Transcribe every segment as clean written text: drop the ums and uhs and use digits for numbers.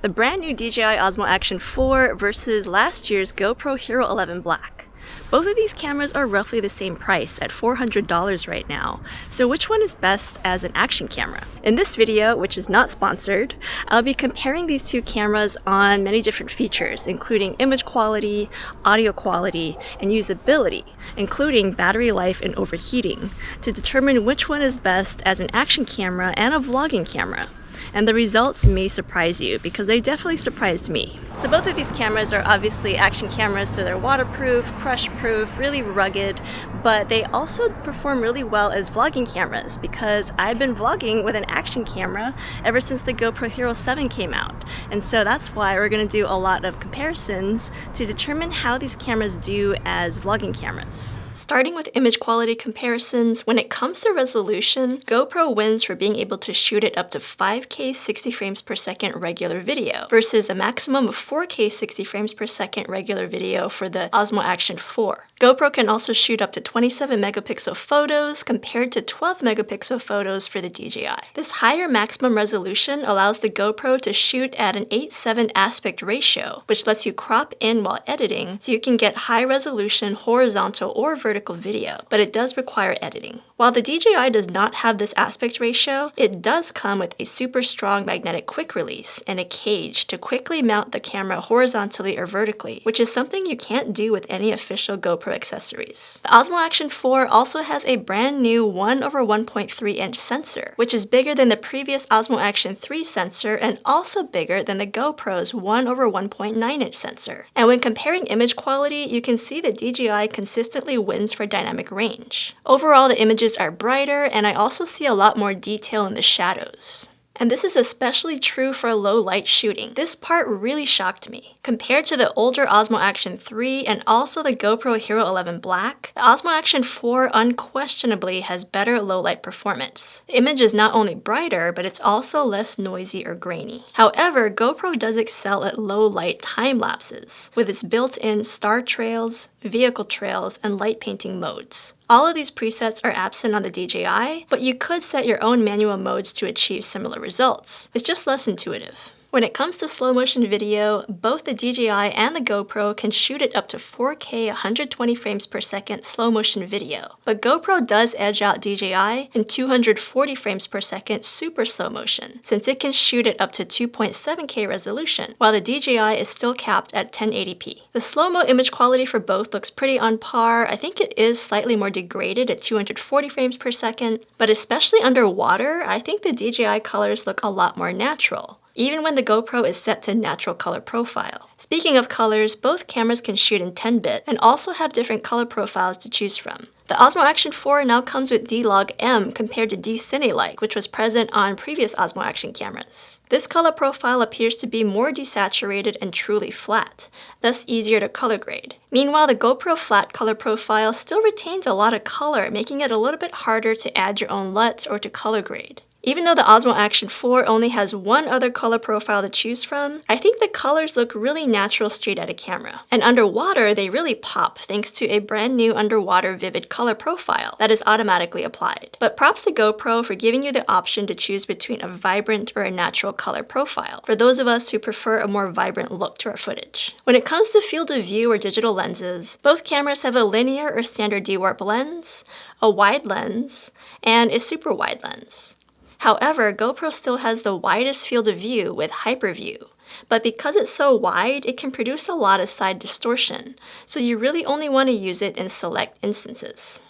The brand new DJI Osmo Action 4 versus last year's GoPro Hero 11 Black. Both of these cameras are roughly the same price at $400 right now, so which one is best as an action camera? In this video, which is not sponsored, I'll be comparing these two cameras on many different features, including image quality, audio quality, and usability, including battery life and overheating, to determine which one is best as an action camera and a vlogging camera. And the results may surprise you, because they definitely surprised me. So both of these cameras are obviously action cameras, so they're waterproof, crush-proof, really rugged, but they also perform really well as vlogging cameras, because I've been vlogging with an action camera ever since the GoPro Hero 7 came out. And so that's why we're going to do a lot of comparisons to determine how these cameras do as vlogging cameras. Starting with image quality comparisons, when it comes to resolution, GoPro wins for being able to shoot it up to 5K 60 frames per second regular video versus a maximum of 4K 60 frames per second regular video for the Osmo Action 4. GoPro can also shoot up to 27 megapixel photos compared to 12 megapixel photos for the DJI. This higher maximum resolution allows the GoPro to shoot at an 8:7 aspect ratio, which lets you crop in while editing so you can get high resolution horizontal or vertical video, but it does require editing. While the DJI does not have this aspect ratio, it does come with a super strong magnetic quick release and a cage to quickly mount the camera horizontally or vertically, which is something you can't do with any official GoPro accessories. The Osmo Action 4 also has a brand new 1/1.3 inch sensor, which is bigger than the previous Osmo Action 3 sensor and also bigger than the GoPro's 1/1.9 inch sensor. And when comparing image quality, you can see that DJI consistently wins for dynamic range. Overall, the images are brighter, and I also see a lot more detail in the shadows. And this is especially true for low light shooting. This part really shocked me. Compared to the older Osmo Action 3 and also the GoPro Hero 11 Black, the Osmo Action 4 unquestionably has better low light performance. The image is not only brighter, but it's also less noisy or grainy. However, GoPro does excel at low light time lapses with its built-in star trails, vehicle trails, and light painting modes. All of these presets are absent on the DJI, but you could set your own manual modes to achieve similar results. It's just less intuitive. When it comes to slow motion video, both the DJI and the GoPro can shoot it up to 4K 120 frames per second slow motion video, but GoPro does edge out DJI in 240 frames per second super slow motion, since it can shoot it up to 2.7K resolution, while the DJI is still capped at 1080p. The slow-mo image quality for both looks pretty on par. I think it is slightly more degraded at 240 frames per second, but especially underwater, I think the DJI colors look a lot more natural, even when the GoPro is set to natural color profile. Speaking of colors, both cameras can shoot in 10-bit and also have different color profiles to choose from. The Osmo Action 4 now comes with D-Log-M compared to D-Cine-like, which was present on previous Osmo Action cameras. This color profile appears to be more desaturated and truly flat, thus easier to color grade. Meanwhile, the GoPro flat color profile still retains a lot of color, making it a little bit harder to add your own LUTs or to color grade. Even though the Osmo Action 4 only has one other color profile to choose from, I think the colors look really natural straight out of camera. And underwater, they really pop thanks to a brand new underwater vivid color profile that is automatically applied. But props to GoPro for giving you the option to choose between a vibrant or a natural color profile, for those of us who prefer a more vibrant look to our footage. When it comes to field of view or digital lenses, both cameras have a linear or standard D-warp lens, a wide lens, and a super wide lens. However, GoPro still has the widest field of view with hyperview, but because it's so wide, it can produce a lot of side distortion, so you really only want to use it in select instances.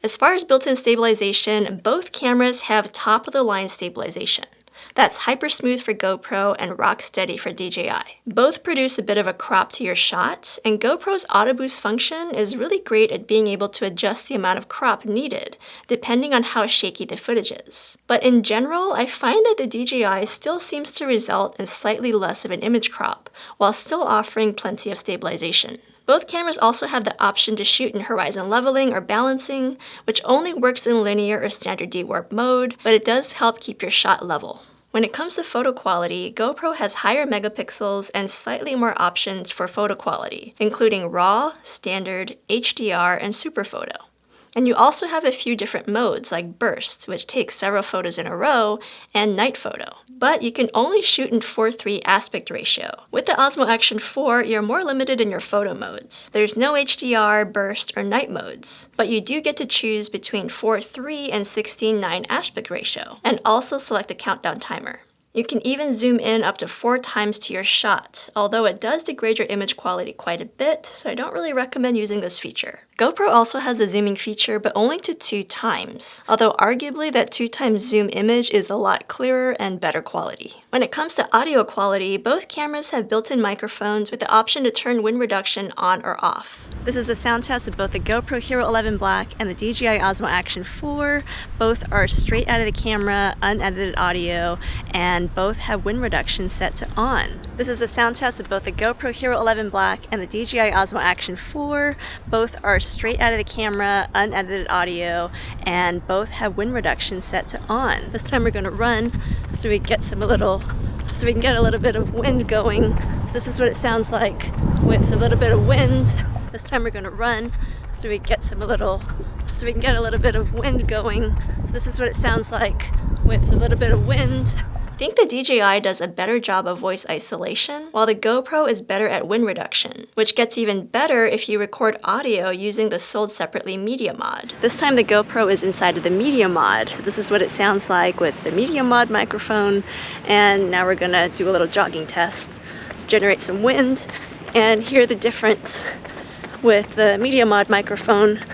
As far as built-in stabilization, both cameras have top-of-the-line stabilization. That's hyper smooth for GoPro and rock steady for DJI. Both produce a bit of a crop to your shot, and GoPro's auto boost function is really great at being able to adjust the amount of crop needed, depending on how shaky the footage is. But in general, I find that the DJI still seems to result in slightly less of an image crop, while still offering plenty of stabilization. Both cameras also have the option to shoot in horizon leveling or balancing, which only works in linear or standard D-warp mode, but it does help keep your shot level. When it comes to photo quality, GoPro has higher megapixels and slightly more options for photo quality, including RAW, Standard, HDR, and Super Photo. And you also have a few different modes like burst, which takes several photos in a row, and night photo. But you can only shoot in 4:3 aspect ratio. With the Osmo Action 4, you're more limited in your photo modes. There's no HDR, burst, or night modes, but you do get to choose between 4:3 and 16:9 aspect ratio, and also select a countdown timer. You can even zoom in up to 4 times to your shot, although it does degrade your image quality quite a bit, so I don't really recommend using this feature. GoPro also has a zooming feature, but only to 2 times, although arguably that 2 times zoom image is a lot clearer and better quality. When it comes to audio quality, both cameras have built-in microphones with the option to turn wind reduction on or off. This is a sound test of both the GoPro Hero 11 Black and the DJI Osmo Action 4. Both are straight out of the camera, unedited audio, and both have wind reduction set to on. This is a sound test of both the GoPro Hero 11 Black and the DJI Osmo Action 4. Both are straight out of the camera, unedited audio, and both have wind reduction set to on. This time we're going to run so we can get a little bit of wind going. So this is what it sounds like with a little bit of wind. This time we're going to run so we can get a little bit of wind going. So this is what it sounds like with a little bit of wind. I think the DJI does a better job of voice isolation, while the GoPro is better at wind reduction, which gets even better if you record audio using the sold separately media mod. This time the GoPro is inside of the media mod, so this is what it sounds like with the media mod microphone, and now we're gonna do a little jogging test to generate some wind and hear the difference with the media mod microphone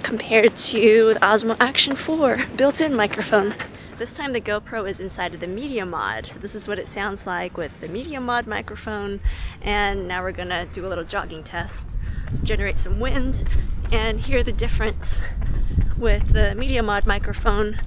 compared to the Osmo Action 4 built-in microphone. This time the GoPro is inside of the media mod, so this is what it sounds like with the media mod microphone, and now we're gonna do a little jogging test to generate some wind and hear the difference with the media mod microphone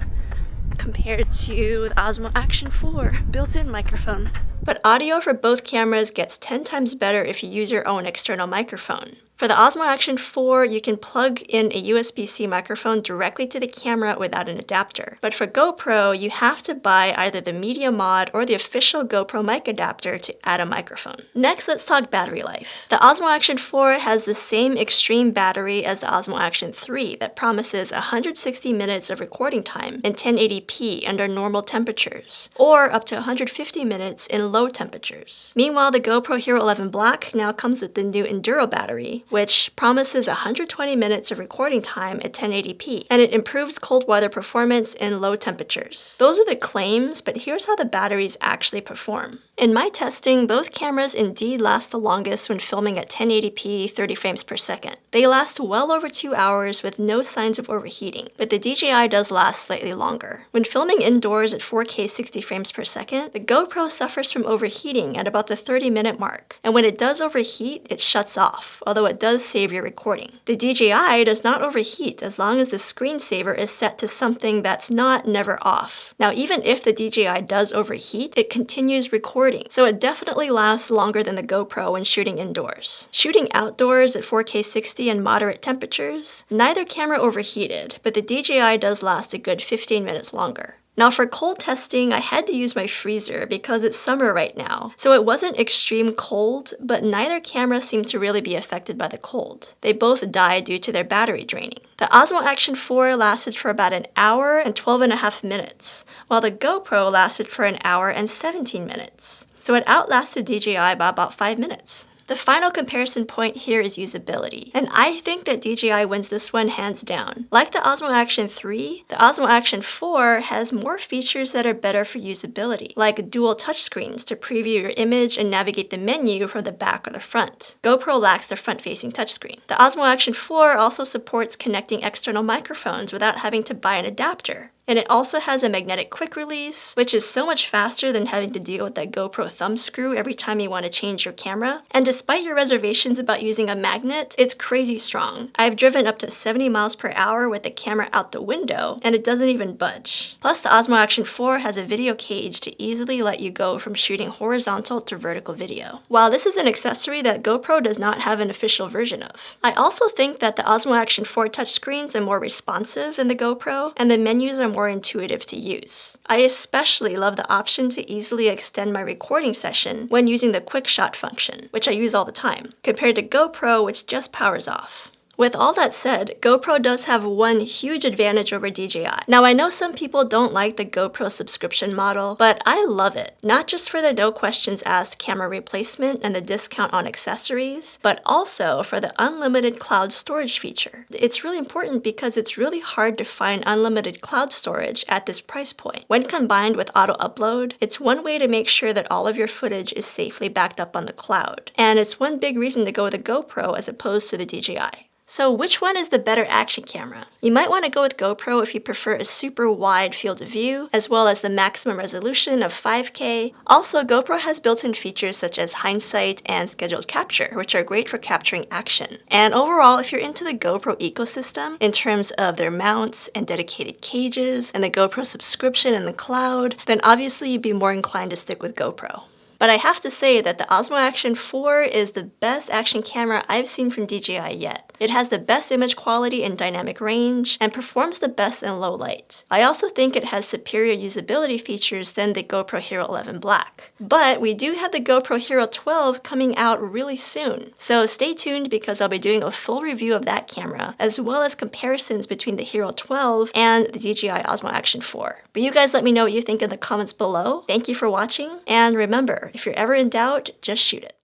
compared to the Osmo Action 4 built-in microphone. But audio for both cameras gets 10 times better if you use your own external microphone. For the Osmo Action 4, you can plug in a USB-C microphone directly to the camera without an adapter. But for GoPro, you have to buy either the Media Mod or the official GoPro mic adapter to add a microphone. Next, let's talk battery life. The Osmo Action 4 has the same extreme battery as the Osmo Action 3 that promises 160 minutes of recording time in 1080p under normal temperatures, or up to 150 minutes in low temperatures. Meanwhile, the GoPro Hero 11 Black now comes with the new Enduro battery, which promises 120 minutes of recording time at 1080p, and it improves cold weather performance in low temperatures. Those are the claims, but here's how the batteries actually perform. In my testing, both cameras indeed last the longest when filming at 1080p 30 frames per second. They last well over 2 hours with no signs of overheating, but the DJI does last slightly longer. When filming indoors at 4K 60 frames per second, the GoPro suffers from overheating at about the 30-minute mark, and when it does overheat, it shuts off, although it does save your recording. The DJI does not overheat as long as the screensaver is set to something that's not never off. Now, even if the DJI does overheat, it continues recording, so it definitely lasts longer than the GoPro when shooting indoors. Shooting outdoors at 4K 60 and moderate temperatures, neither camera overheated, but the DJI does last a good 15 minutes longer. Now for cold testing, I had to use my freezer because it's summer right now, so it wasn't extreme cold, but neither camera seemed to really be affected by the cold. They both died due to their battery draining. The Osmo Action 4 lasted for about an hour and 12.5 minutes, while the GoPro lasted for an hour and 17 minutes. So it outlasted DJI by about 5 minutes. The final comparison point here is usability, and I think that DJI wins this one hands down. Like the Osmo Action 3, the Osmo Action 4 has more features that are better for usability, like dual touchscreens to preview your image and navigate the menu from the back or the front. GoPro lacks the front-facing touchscreen. The Osmo Action 4 also supports connecting external microphones without having to buy an adapter. And it also has a magnetic quick release, which is so much faster than having to deal with that GoPro thumb screw every time you want to change your camera. And despite your reservations about using a magnet, it's crazy strong. I've driven up to 70 miles per hour with the camera out the window, and it doesn't even budge. Plus, the Osmo Action 4 has a video cage to easily let you go from shooting horizontal to vertical video. While this is an accessory that GoPro does not have an official version of. I also think that the Osmo Action 4 touchscreens are more responsive than the GoPro, and the menus are more intuitive to use. I especially love the option to easily extend my recording session when using the quick shot function, which I use all the time, compared to GoPro, which just powers off. With all that said, GoPro does have one huge advantage over DJI. Now, I know some people don't like the GoPro subscription model, but I love it. Not just for the no questions asked camera replacement and the discount on accessories, but also for the unlimited cloud storage feature. It's really important because it's really hard to find unlimited cloud storage at this price point. When combined with auto upload, it's one way to make sure that all of your footage is safely backed up on the cloud. And it's one big reason to go with a GoPro as opposed to the DJI. So which one is the better action camera? You might want to go with GoPro if you prefer a super wide field of view, as well as the maximum resolution of 5K. Also, GoPro has built-in features such as hindsight and scheduled capture, which are great for capturing action. And overall, if you're into the GoPro ecosystem, in terms of their mounts and dedicated cages, and the GoPro subscription in the cloud, then obviously you'd be more inclined to stick with GoPro. But I have to say that the Osmo Action 4 is the best action camera I've seen from DJI yet. It has the best image quality and dynamic range, and performs the best in low light. I also think it has superior usability features than the GoPro Hero 11 Black. But we do have the GoPro Hero 12 coming out really soon, so stay tuned because I'll be doing a full review of that camera, as well as comparisons between the Hero 12 and the DJI Osmo Action 4. But you guys let me know what you think in the comments below. Thank you for watching, and remember, if you're ever in doubt, just shoot it.